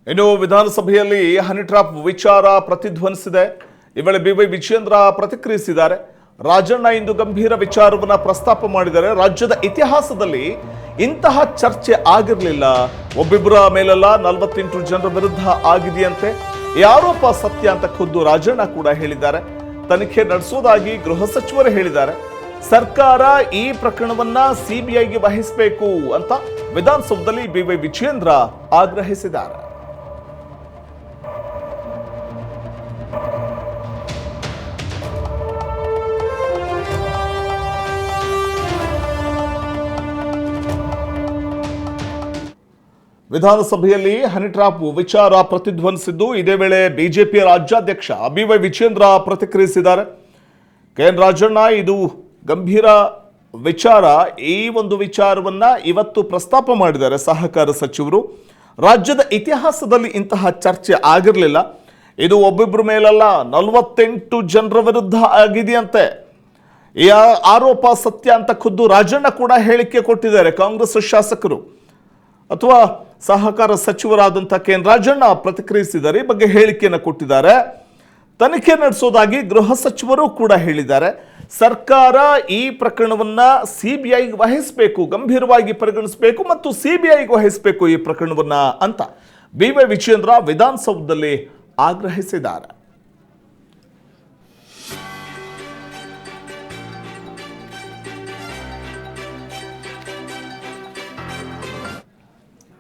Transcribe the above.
ಇನ್ನು ವಿಧಾನಸಭೆಯಲ್ಲಿ honey trap ವಿಚಾರ ಪ್ರತಿಧ್ವನಿಸಿದೆ. ಈ ವೇಳೆ ಬಿ.ವೈ. ವಿಜಯೇಂದ್ರ ಪ್ರತಿಕ್ರಿಯಿಸಿದ್ದಾರೆ. ರಾಜಣ್ಣ ಇಂದು ಗಂಭೀರ ವಿಚಾರವನ್ನು ಪ್ರಸ್ತಾಪ ಮಾಡಿದ್ದಾರೆ. ರಾಜ್ಯದ ಇತಿಹಾಸದಲ್ಲಿ ಇಂತಹ ಚರ್ಚೆ ಆಗಿರಲಿಲ್ಲ. ಒಬ್ಬಿಬ್ಬರ ಮೇಲೆಲ್ಲ 48 ಜನರ ವಿರುದ್ಧ ಆಗಿದೆಯಂತೆ. ಈ ಆರೋಪ ಸತ್ಯ ಅಂತ ಖುದ್ದು ರಾಜಣ್ಣ ಕೂಡ ಹೇಳಿದ್ದಾರೆ. ತನಿಖೆ ನಡೆಸುವುದಾಗಿ ಗೃಹ ಸಚಿವರು ಹೇಳಿದ್ದಾರೆ. ಸರ್ಕಾರ ಈ ಪ್ರಕರಣವನ್ನ ಸಿಬಿಐಗೆ ವಹಿಸಬೇಕು ಅಂತ ವಿಧಾನಸೌಧದಲ್ಲಿ ಬಿ.ವೈ. ವಿಜಯೇಂದ್ರ ಆಗ್ರಹಿಸಿದ್ದಾರೆ. ವಿಧಾನಸಭೆಯಲ್ಲಿ ಹನಿ ಟ್ರ್ಯಾಪ್ ವಿಚಾರ ಪ್ರತಿಧ್ವನಿಸಿದ್ದು, ಇದೇ ವೇಳೆ ಬಿಜೆಪಿಯ ರಾಜ್ಯಾಧ್ಯಕ್ಷ ಬಿ.ವೈ. ವಿಜಯೇಂದ್ರ ಪ್ರತಿಕ್ರಿಯಿಸಿದ್ದಾರೆ. ಕೆ.ಎನ್. ರಾಜಣ್ಣ ಇದು ಗಂಭೀರ ವಿಚಾರ. ಈ ಒಂದು ವಿಚಾರವನ್ನ ಇವತ್ತು ಪ್ರಸ್ತಾಪ ಮಾಡಿದ್ದಾರೆ ಸಹಕಾರ ಸಚಿವರು. ರಾಜ್ಯದ ಇತಿಹಾಸದಲ್ಲಿ ಇಂತಹ ಚರ್ಚೆ ಆಗಿರಲಿಲ್ಲ. ಇದು ಒಬ್ಬಿಬ್ಬರ ಮೇಲಲ್ಲ 48 ಜನರ ವಿರುದ್ಧ ಆಗಿದೆಯಂತೆ. ಈ ಆರೋಪ ಸತ್ಯ ಅಂತ ಖುದ್ದು ರಾಜಣ್ಣ ಕೂಡ ಹೇಳಿಕೆ ಕೊಟ್ಟಿದ್ದಾರೆ. ಕಾಂಗ್ರೆಸ್ ಶಾಸಕರು ಅಥವಾ ಸಹಕಾರ ಸಚಿವರಾದಂಥ ಕೆ.ಎನ್. ರಾಜಣ್ಣ ಪ್ರತಿಕ್ರಿಯಿಸಿದ್ದಾರೆ. ಈ ಬಗ್ಗೆ ಹೇಳಿಕೆಯನ್ನು ಕೊಟ್ಟಿದ್ದಾರೆ. ತನಿಖೆ ನಡೆಸೋದಾಗಿ ಗೃಹ ಸಚಿವರು ಕೂಡ ಹೇಳಿದ್ದಾರೆ. ಸರ್ಕಾರ ಈ ಪ್ರಕರಣವನ್ನ ಸಿಬಿಐಗೆ ವಹಿಸಬೇಕು, ಗಂಭೀರವಾಗಿ ಪರಿಗಣಿಸಬೇಕು ಮತ್ತು ಸಿಬಿಐಗೆ ವಹಿಸಬೇಕು ಈ ಪ್ರಕರಣವನ್ನ ಅಂತ ಬಿ.ವೈ. ವಿಜಯೇಂದ್ರ ವಿಧಾನಸೌಧದಲ್ಲಿ ಆಗ್ರಹಿಸಿದ್ದಾರೆ.